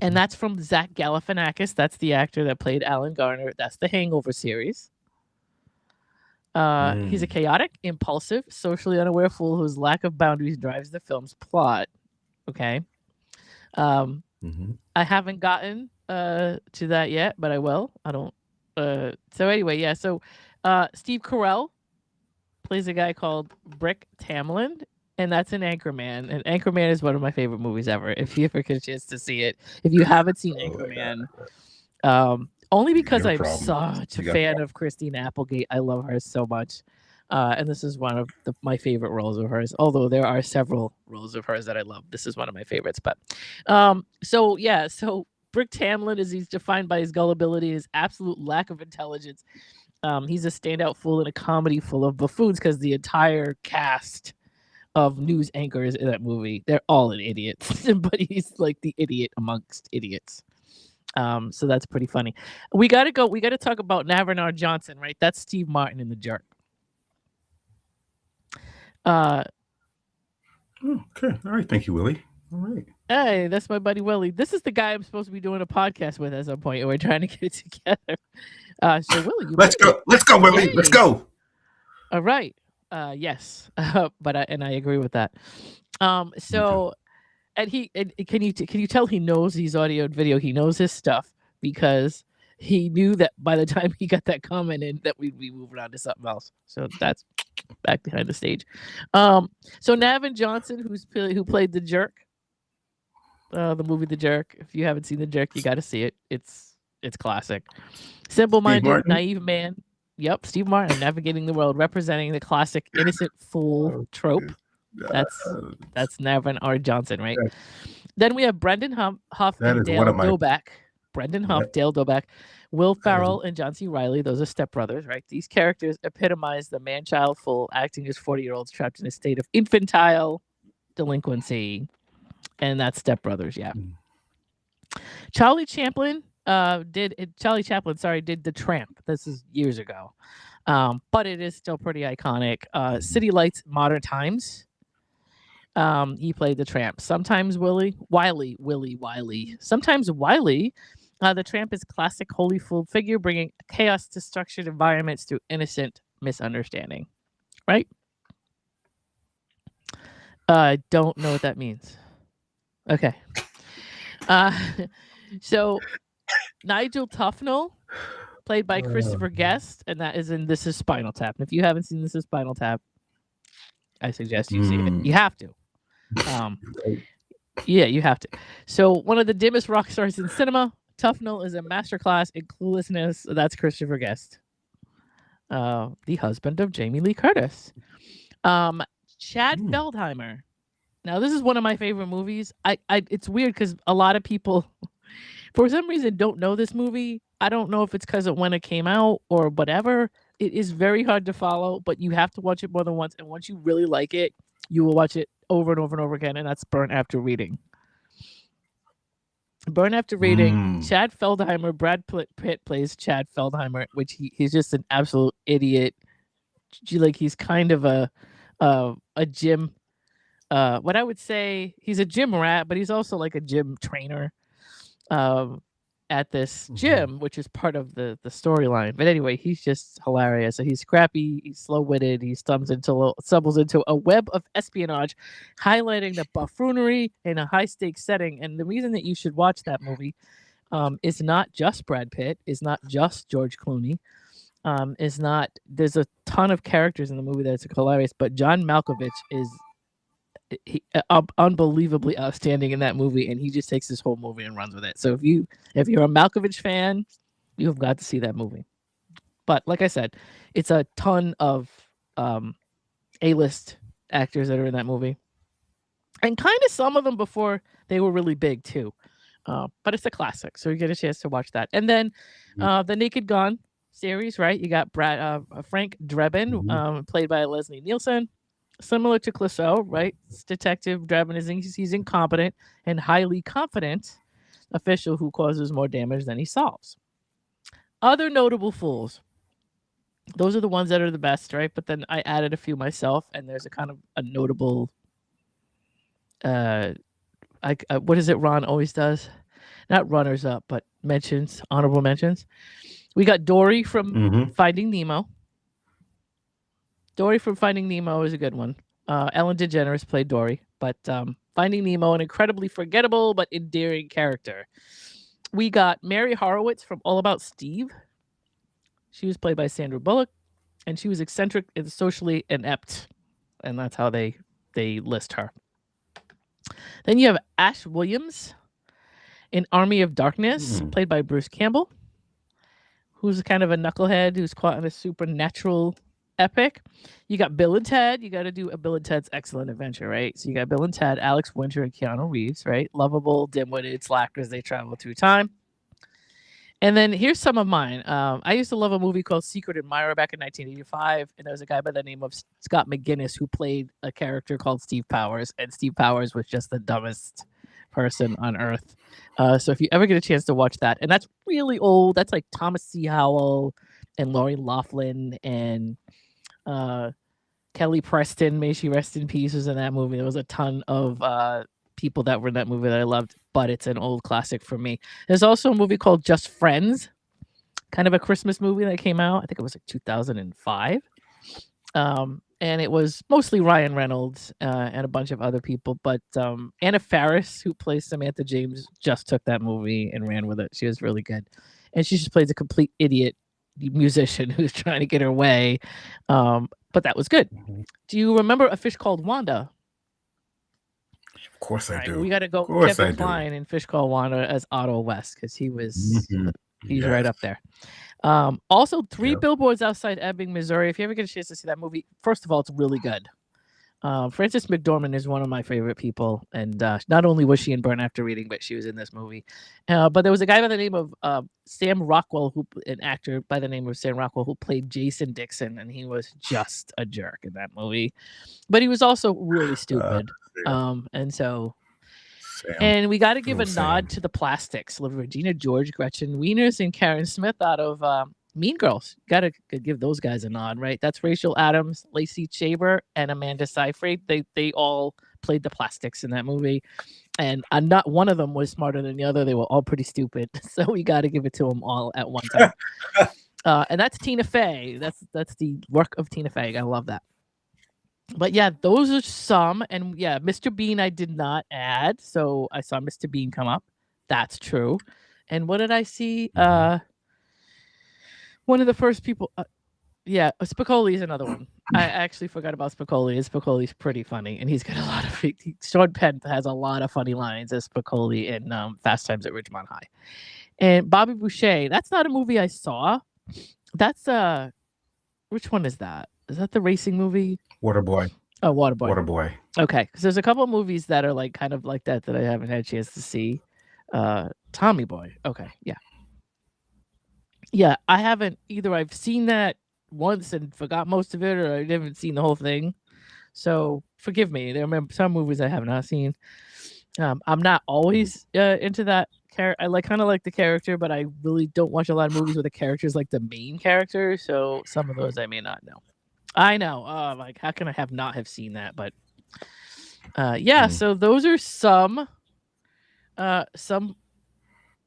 and that's from Zach Galifianakis. That's the actor that played Alan Garner. That's the Hangover series. He's a chaotic, impulsive, socially unaware fool whose lack of boundaries drives the film's plot. Okay. I haven't gotten to that yet, but I will. I don't. So anyway, yeah. So Steve Carell plays a guy called Brick Tamland, and that's an Anchorman. And Anchorman is one of my favorite movies ever. If you ever get a chance to see it, if you haven't seen Anchorman, only because I'm such a fan of Christine Applegate. I love her so much. And this is one of my favorite roles of hers. Although there are several roles of hers that I love, this is one of my favorites. But so Brick Tamland he's defined by his gullibility, his absolute lack of intelligence. He's a standout fool in a comedy full of buffoons because the entire cast of news anchors in that movie, they're all idiots, but he's like the idiot amongst idiots. So that's pretty funny. We got to talk about Navarnar Johnson, right? That's Steve Martin in The Jerk.
Okay. All right. Thank you, Willie. All right.
Hey, that's my buddy Willie. This is the guy I'm supposed to be doing a podcast with at some point. We're trying to get it together. So Willie,
let's go, Willie. Yay. Let's go.
All right. Yes. But I agree with that. So, okay. And can you tell he knows his audio and video? He knows his stuff because he knew that by the time he got that comment in that we'd be moving on to something else. So that's back behind the stage. So Navin Johnson, who played the Jerk, the movie The Jerk. If you haven't seen The Jerk, you got to see it. It's classic. Simple-minded, naive man. Yep, Steve Martin, navigating the world, representing the classic innocent fool trope. That's Navarnar Johnson, right? Then we have Brendan Huff and Dale Doback. Brendan Huff, Dale Doback, Will Ferrell, and John C. Reilly. Those are stepbrothers, right? These characters epitomize the man-child fool acting as 40-year-olds trapped in a state of infantile delinquency. And that's Step Brothers, yeah. Charlie Chaplin did The Tramp. This is years ago. But it is still pretty iconic. City Lights, Modern Times. He played the Tramp. Sometimes Willie. Sometimes Wiley. The Tramp is classic holy fool figure, bringing chaos to structured environments through innocent misunderstanding. Right? Don't know what that means. Okay. So Nigel Tufnell, played by Christopher Guest, and that is in This Is Spinal Tap. And if you haven't seen This Is Spinal Tap, I suggest you see it. You have to. Yeah, you have to. So one of the dimmest rock stars in cinema, Tufnell is a masterclass in cluelessness. That's Christopher Guest, the husband of Jamie Lee Curtis. Chad Feldheimer. Now, this is one of my favorite movies. It's weird because a lot of people, for some reason, don't know this movie. I don't know if it's because of when it came out or whatever. It is very hard to follow, but you have to watch it more than once. And once you really like it, you will watch it over and over and over again. And that's Burn After Reading. Burn After Reading. Chad Feldheimer. Brad Pitt plays Chad Feldheimer, which he's just an absolute idiot. Like he's kind of a gym. What I would say, he's a gym rat, but he's also like a gym trainer at this gym, which is part of the storyline. But anyway, he's just hilarious. So he's scrappy, he's slow-witted, he stumbles into a web of espionage, highlighting the buffoonery in a high-stakes setting. And the reason that you should watch that movie is not just Brad Pitt, is not just George Clooney, there's a ton of characters in the movie that's hilarious, but John Malkovich is unbelievably outstanding in that movie, and he just takes this whole movie and runs with it. So if you're a Malkovich fan, you've got to see that movie. But like I said, it's a ton of A-list actors that are in that movie, and kind of some of them before they were really big too. But it's a classic, so you get a chance to watch that. And then the Naked Gun series, right? You got Frank Drebin, played by Leslie Nielsen. Similar to Clouseau, right? Detective Drebin he's incompetent and highly confident official who causes more damage than he solves. Other notable fools. Those are the ones that are the best, right? But then I added a few myself, and there's a kind of a notable. What is it? Ron always does, not runners up, but mentions, honorable mentions. We got Dory from Finding Nemo. Dory from Finding Nemo is a good one. Ellen DeGeneres played Dory, but Finding Nemo, an incredibly forgettable but endearing character. We got Mary Horowitz from All About Steve. She was played by Sandra Bullock, and she was eccentric and socially inept, and that's how they list her. Then you have Ash Williams in Army of Darkness, played by Bruce Campbell, who's kind of a knucklehead who's caught in a supernatural epic. You got Bill and Ted. You got to do a Bill and Ted's Excellent Adventure, right? So you got Bill and Ted, Alex Winter, and Keanu Reeves, right? Lovable, dim-witted slackers. They travel through time. And then here's some of mine. I used to love a movie called Secret Admirer back in 1985, and there was a guy by the name of Scott McGinnis who played a character called Steve Powers, and Steve Powers was just the dumbest person on earth. So if you ever get a chance to watch that, and that's really old, that's like Thomas C. Howell and Lori Loughlin and Kelly Preston, may she rest in peace, was in that movie. There was a ton of people that were in that movie that I loved, but it's an old classic for me. There's also a movie called Just Friends, kind of a Christmas movie that came out. I think it was like 2005. And it was mostly Ryan Reynolds and a bunch of other people, but Anna Faris, who plays Samantha James, just took that movie and ran with it. She was really good. And she just plays a complete idiot musician who's trying to get her way. But that was good. Do you remember A Fish Called Wanda?
Of course I do.
We got to go Kevin Kline in Fish Called Wanda as Otto West, because he was he's right up there. Also, Three Billboards Outside Ebbing, Missouri. If you ever get a chance to see that movie, first of all, it's really good. Frances McDormand is one of my favorite people, and not only was she in Burn After Reading, but she was in this movie. But there was a guy by the name of Sam Rockwell, an actor by the name of Sam Rockwell, who played Jason Dixon, and he was just a jerk in that movie. But he was also really stupid. And we got to give a nod to the Plastics, Regina George, Gretchen Wieners, and Karen Smith out of Mean Girls. Got to give those guys a nod, right? That's Rachel Adams, Lacey Shaver, and Amanda Seyfried. They all played the Plastics in that movie, and not one of them was smarter than the other. They were all pretty stupid, so we got to give it to them all at one time. And that's Tina Fey. That's the work of Tina Fey. I love that. But yeah, those are some. And yeah, Mr. Bean I did not add. So I saw Mr. Bean come up. That's true. And what did I see? One of the first people. Spicoli is another one. I actually forgot about Spicoli. Spicoli's pretty funny. And he's got a lot of. Sean Penn has a lot of funny lines as Spicoli in Fast Times at Ridgemont High. And Bobby Boucher. That's not a movie I saw. That's which one is that? Is that the racing movie?
Waterboy.
Oh, Waterboy.
Waterboy.
Okay, because there's a couple of movies that are like kind of like that I haven't had a chance to see. Tommy Boy. Okay, yeah. I haven't either. I've seen that once and forgot most of it, or I haven't seen the whole thing. So forgive me. There are some movies I have not seen. I'm not always into that character. I kind of like the character, but I really don't watch a lot of movies where the character is like the main character. So some of those I may not know. I know. Like, how can I not have seen that? But so those are some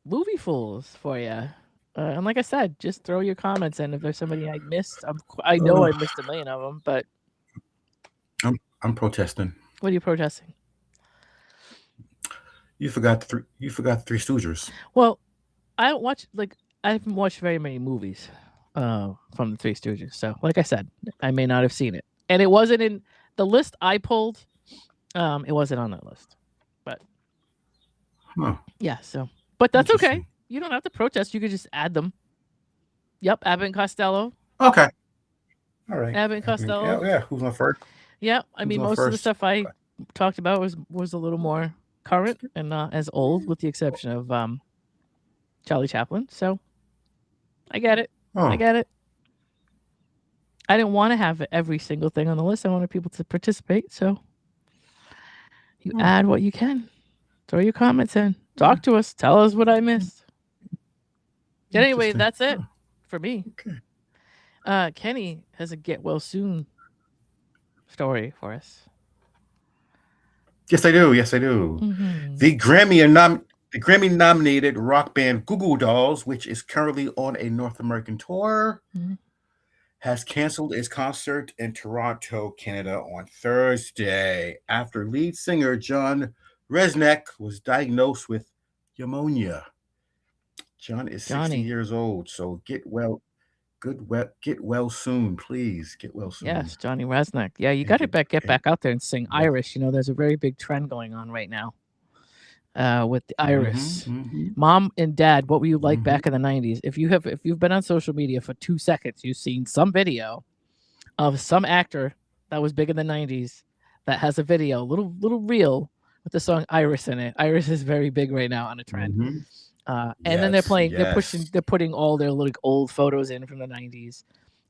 movie fools for you. And like I said, just throw your comments in if there's somebody I missed. I know I missed a million of them, but
I'm protesting.
What are you protesting?
You forgot the Three Stooges.
Well, I haven't watched very many movies from the Three Stooges. So, like I said, I may not have seen it, and it wasn't in the list I pulled. It wasn't on that list, but yeah. So, but that's okay. You don't have to protest. You could just add them. Yep, Abbott and Costello.
Okay. All right.
Abbott and Costello.
Yeah. Who's my first?
Yeah, I mean, most of the stuff I talked about was a little more current and not as old, with the exception of Charlie Chaplin. So I get it. I get it. I didn't want to have every single thing on the list. I wanted people to participate. So you add what you can. Throw your comments in. Talk to us. Tell us what I missed. Anyway, that's it for me. Kenny has a get well soon story for us.
Yes, I do. Yes, I do.
Mm-hmm.
The Grammy nominated rock band Goo Goo Dolls, which is currently on a North American tour,
Mm-hmm.
has canceled its concert in Toronto, Canada on Thursday after lead singer John Resnick was diagnosed with pneumonia. John is 60
Johnny.
years old, so get well soon, please. Get well soon.
Yes, Johnny Resnick. Yeah, you
And
got to get
and
back out there and sing
yes.
Irish. You know, there's a very big trend going on right now with the
Mm-hmm,
Irish.
mm-hmm,
Mom and Dad, what were you like
mm-hmm.
back in the '90s? If you've been on social media for 2 seconds, you've seen some video of some actor that was big in the '90s that has a video, little reel with the song Iris in it. Iris is very big right now on a trend.
Mm-hmm.
And then
Yes,
they're putting all their like old photos in from the '90s,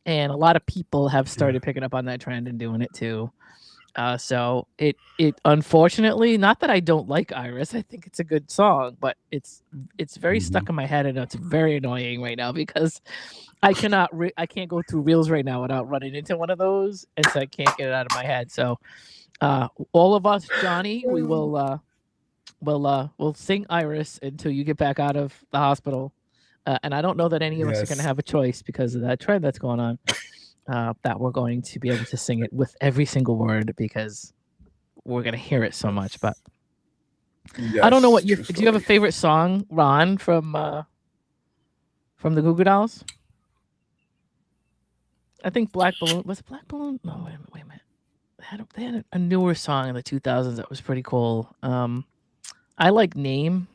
and a lot of people have
yeah.
started picking up on that trend and doing it too. So it unfortunately, not that I don't like Iris, I think it's a good song, but it's very
Mm-hmm.
stuck in my head and it's very annoying right now because I can't go through reels right now without running into one of those, and so I can't get it out of my head. So all of us, Johnny, we'll sing Iris until you get back out of the hospital. And I don't know that any of us are going to
Yes.
have a choice because of that trend that's going on. That we're going to be able to sing it with every single word because we're going to hear it so much. But I don't know
Yes.
what
True
do you have a
story.
favorite song, Ron, from the Goo Goo Dolls? I think Black Balloon was it Black Balloon? No, wait a minute. They had a newer song in the 2000s that was pretty cool. I like Name.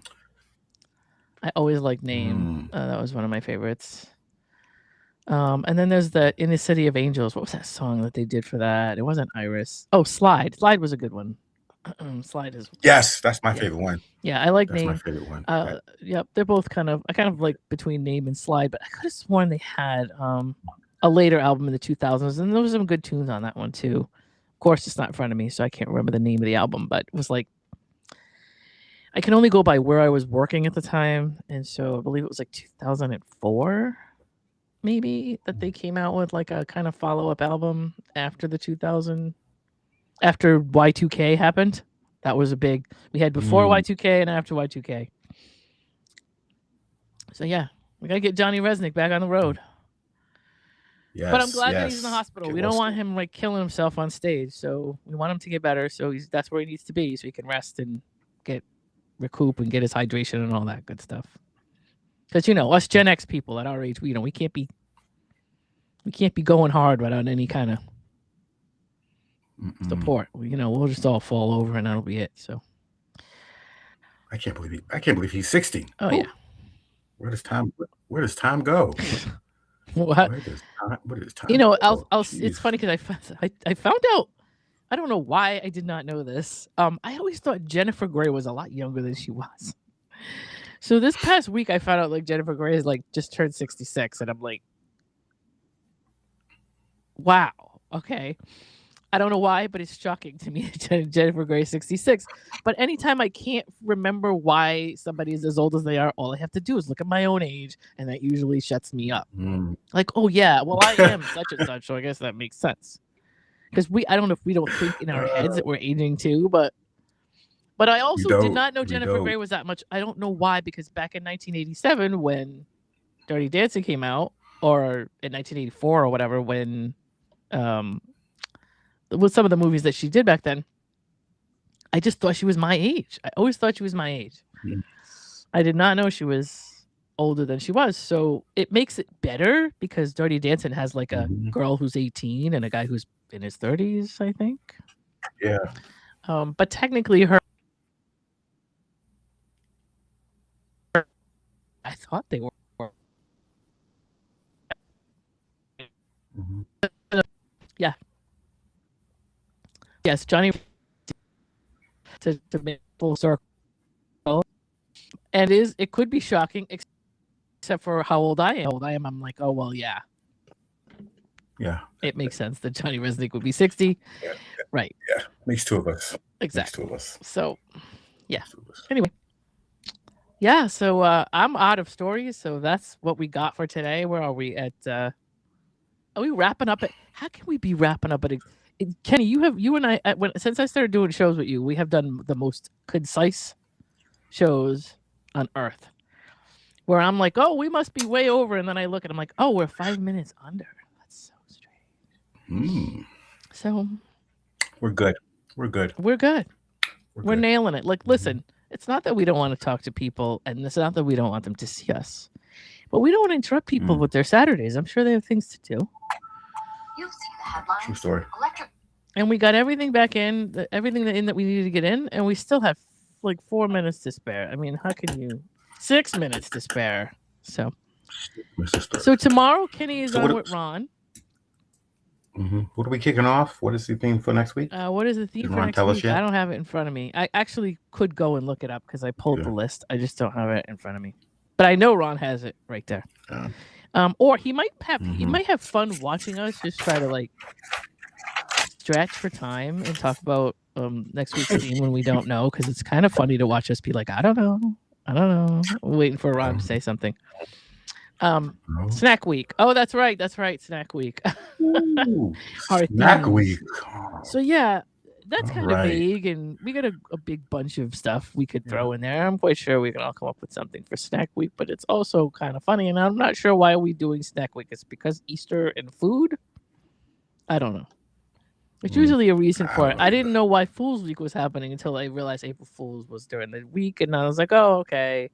I always like Name.
Mm.
That was one of my favorites. And then there's the In the City of Angels. What was that song that they did for that? It wasn't Iris. Oh, Slide. Slide was a good one. Slide is
Yes, that's my
yeah.
favorite one.
Yeah, I like
That's my
Name.
favorite one.
Yep, they're both I kind of like between Name and Slide, but I could have sworn they had a later album in the 2000s, and there was some good tunes on that one too. Of course, it's not in front of me, so I can't remember the name of the album, but it was like I can only go by where I was working at the time, and so I believe it was like 2004, maybe that they came out with like a kind of follow up album after the 2000 after Y2K happened. That was a big. We had before
Mm.
Y2K and after Y2K. So yeah, we gotta get Johnny Resnick back on the road. But I'm
Yes,
glad that he's in the
yes.
hospital.
Get
We
well
don't want
soon.
him like killing himself on stage. So we want him to get better. So that's where he needs to be, so he can rest and get recoup and get his hydration and all that good stuff. Because us Gen X people at our age, we can't be going hard without any kind of
Mm-mm.
support. We'll just all fall over and that'll be it. So.
I can't believe he's 60.
Oh yeah.
Where does time go?
What?
Where does time go?
It's
Jeez.
funny because I found out. I don't know why I did not know this. I always thought Jennifer Grey was a lot younger than she was. So this past week, I found out like Jennifer Grey is like just turned 66, and I'm like, wow, okay. I don't know why, but it's shocking to me that Jennifer Grey is 66. But anytime I can't remember why somebody is as old as they are, all I have to do is look at my own age, and that usually shuts me up.
Mm.
Like, oh yeah, well I am such and such, so I guess that makes sense. Because I don't know if we don't think in our heads that we're aging too, but I also did not know
We
Jennifer
don't.
Grey was that much. I don't know why, because back in 1987 when Dirty Dancing came out, or in 1984 or whatever, when with some of the movies that she did back then, I just thought she was my age. I always thought she was my age.
Mm.
I did not know she was older than she was. So it makes it better because Dirty Dancing has like a
Mhm.
girl who's 18 and a guy who's in his 30s, I think.
Yeah.
But technically I thought they were.
Mhm.
Yeah. Yes, Johnny to make full circle. And it could be shocking, except for how old I am. I'm like, oh well, yeah.
Yeah.
It makes sense that Johnny Resnick would be 60.
Yeah.
Right.
Yeah. Makes two of us.
Exactly.
Makes two of us.
So yeah. Anyway. Yeah, so I'm out of stories, so that's what we got for today. Where are we at Are we wrapping up at? How can we be wrapping up at? Kenny, you and I since I started doing shows with you, we have done the most concise shows on earth. Where I'm like, oh, we must be way over, and then I look and I'm like, oh, we're 5 minutes under. That's so strange. So
we're good. We're good.
We're nailing it. Like, listen, it's not that we don't want to talk to people, and it's not that we don't want them to see us, but we don't want to interrupt people with their Saturdays. I'm sure they have things to do.
You've seen the headline.
True story.
And we got everything back in, everything that we needed to get in, and we still have like 4 minutes to spare. I mean, how can you? 6 minutes to spare. So tomorrow, Kenny is on with Ron.
What are we kicking off? What is the theme for next week?
What is the theme for next week? I don't have it in front of me. I actually could go and look it up because I pulled the list. I just don't have it in front of me. But I know Ron has it right there. Or he might have fun watching us just try to like stretch for time and talk about next week's theme when we don't know, because it's kind of funny to watch us be like, I don't know. I'm waiting for Ron to say something. Snack week. Oh, that's right. Snack week.
Ooh, snack week.
So yeah, that's kind of vague, and we got a big bunch of stuff we could throw in there. I'm quite sure we can all come up with something for snack week, but it's also kind of funny, and I'm not sure why are we doing snack week. It's because Easter and food? I don't know. It's usually a reason for it. I didn't know why Fool's Week was happening until I realized April Fool's was during the week, and I was like, oh, okay.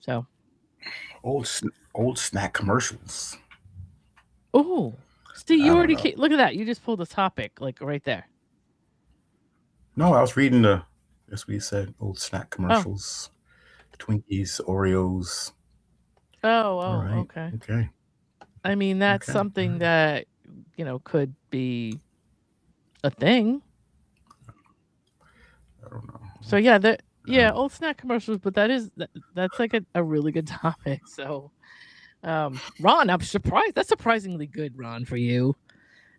So,
old snack commercials.
Oh, Steve, you already look at that. You just pulled a topic like right there.
No, I was reading as we said, old snack commercials, Twinkies, Oreos.
Okay.
Okay.
I mean, that's something that could be a thing.
I don't know.
So old snack commercials, but that's like a really good topic. So Ron, I'm surprised. That's surprisingly good, Ron, for you.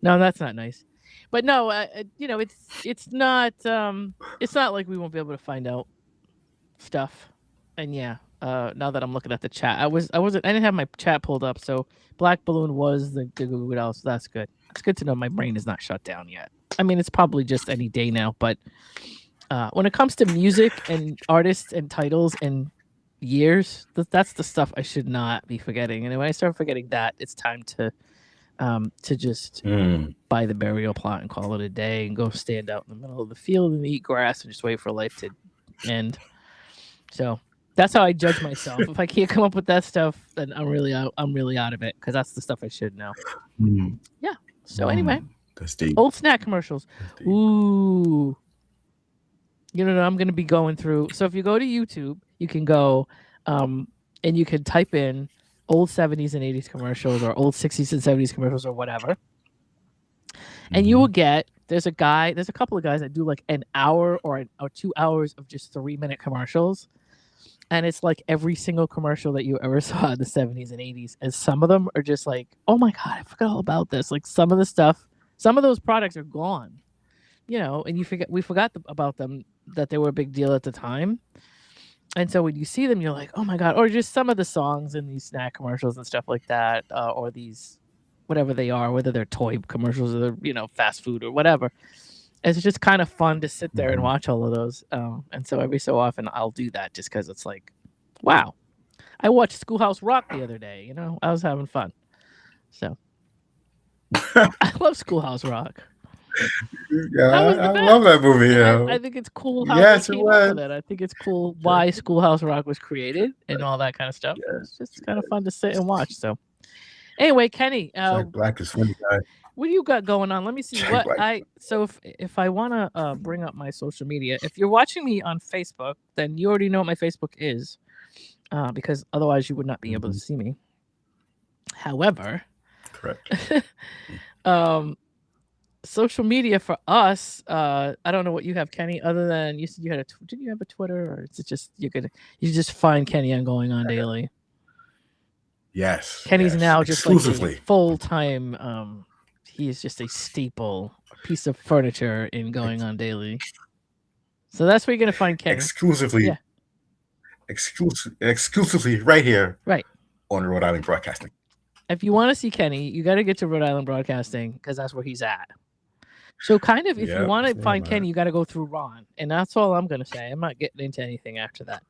No, that's not nice. But no, it's not like we won't be able to find out stuff. And now that I'm looking at the chat, I didn't have my chat pulled up, so Black Balloon was the Google Doodle, so that's good. It's good to know my brain is not shut down yet. I mean, it's probably just any day now, but when it comes to music and artists and titles and years, that's the stuff I should not be forgetting. And when I start forgetting that, it's time to just buy the burial plot and call it a day and go stand out in the middle of the field and eat grass and just wait for life to end. So that's how I judge myself. If I can't come up with that stuff, then I'm really out of it, because that's the stuff I should know. Yeah. So anyway, old snack commercials. Ooh. I'm going to be going through. So if you go to YouTube, you can go and you can type in old 70s and 80s commercials or old 60s and 70s commercials or whatever. And you will get, there's a couple of guys that do like an hour or 2 hours of just 3-minute commercials. And it's like every single commercial that you ever saw in the 70s and 80s. And some of them are just like, oh my God, I forgot all about this. Like some of those products are gone, and we forgot about them, that they were a big deal at the time. And so when you see them, you're like, oh my God. Or just some of the songs in these snack commercials and stuff like that, or these, whatever they are, whether they're toy commercials or they're, fast food or whatever. It's just kind of fun to sit there and watch all of those. And so every so often I'll do that just because it's like, wow. I watched Schoolhouse Rock the other day. I was having fun. So I love Schoolhouse Rock.
Yeah, I love that movie. Yeah.
I think it's cool how they came up with it. I think it's cool why Schoolhouse Rock was created and all that kind of stuff. Yeah. It's just kind of fun to sit and watch. So anyway, Kenny,
Black is funny guy.
What do you got going on? Let me see if I want to bring up my social media. If you're watching me on Facebook, then you already know what my Facebook is, because otherwise you would not be able to see me. However,
correct.
Social media for us, I don't know what you have, Kenny, other than you said you had did you have a Twitter, or is it just you just find Kenny on Going On Daily?
Yes.
Kenny's now just
exclusively
like full-time. He is just a staple, piece of furniture in Going On Daily. So that's where you're gonna find Kenny.
Exclusively right here.
Right.
On Rhode Island Broadcasting.
if you want to see Kenny, you got to get to Rhode Island Broadcasting because that's where he's at. So kind of, if you
Yep,
want to
that's where
find
I'm
Kenny,
at.
you got to go through Ron, and that's all I'm gonna say. I'm not getting into anything after that.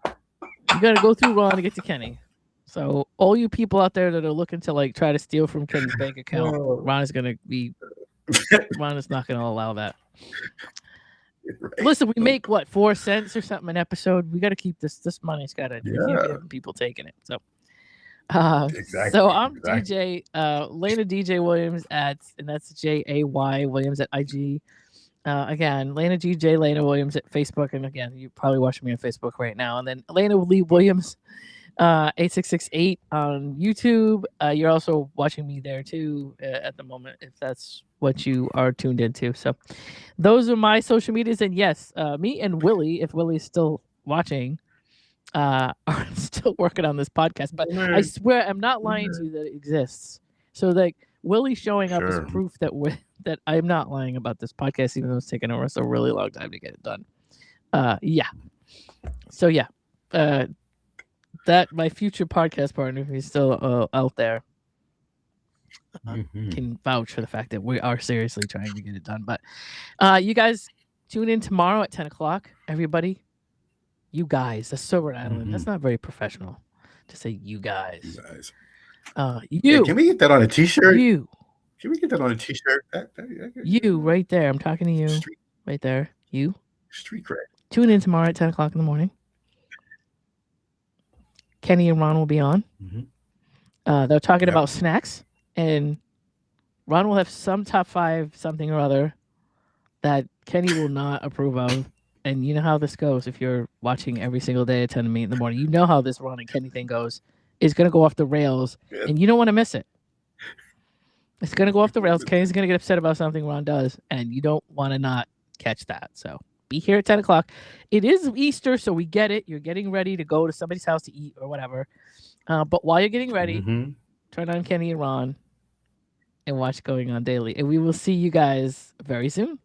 You got to go through Ron to get to Kenny. So all you people out there that are looking to like try to steal from Kenny's bank account,
Oh.
Ron is gonna be. Ron is not gonna allow that.
Right.
Listen, we make what 4 cents or something an episode. We got to keep this. This money's got to. We can't
Yeah.
be having people taking it. So.
Exactly.
So I'm
exactly.
DJ Lana DJ Williams and that's JAY Williams at IG. Again, Lana DJ Lana Williams at Facebook, and again, you're probably watching me on Facebook right now. And then Lana Lee Williams, 8668 on YouTube. You're also watching me there too at the moment, if that's what you are tuned into. So those are my social medias, and yes, me and Willie, if Willie's still watching, are still working on this podcast, but I swear I'm not lying to you that it exists. So like Willie showing up is
Sure.
proof that that I'm not lying about this podcast, even though it's taken us a really long time to get it done. Yeah. So yeah, that my future podcast partner, who's still out there,
Mhm.
can vouch for the fact that we are seriously trying to get it done. But you guys tune in tomorrow at 10 o'clock, everybody. You guys, that's so Rhode Island. That's not very professional to say you guys.
You guys.
You.
Yeah, can we get that on a T-shirt?
You.
Can we get that on a T-shirt?
You right there. I'm talking to you.
Street,
right there. You.
street cred.
Tune in tomorrow at 10 o'clock in the morning. Kenny and Ron will be on. They're talking about snacks, and Ron will have some top 5 something or other that Kenny will not approve of. And you know how this goes if you're watching every single day at 10 to me in the morning. You know how this Ron and Kenny thing goes. It's going to go off the rails, and you don't want to miss it. It's going to go off the rails. Kenny's going to get upset about something Ron does, and you don't want to not catch that. So be here at 10 o'clock. It is Easter, so we get it. You're getting ready to go to somebody's house to eat or whatever. But while you're getting ready, turn on Kenny and Ron and watch Going On Daily. And we will see you guys very soon.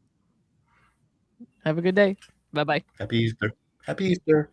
Have a good day. Bye-bye.
Happy Easter. Happy Easter.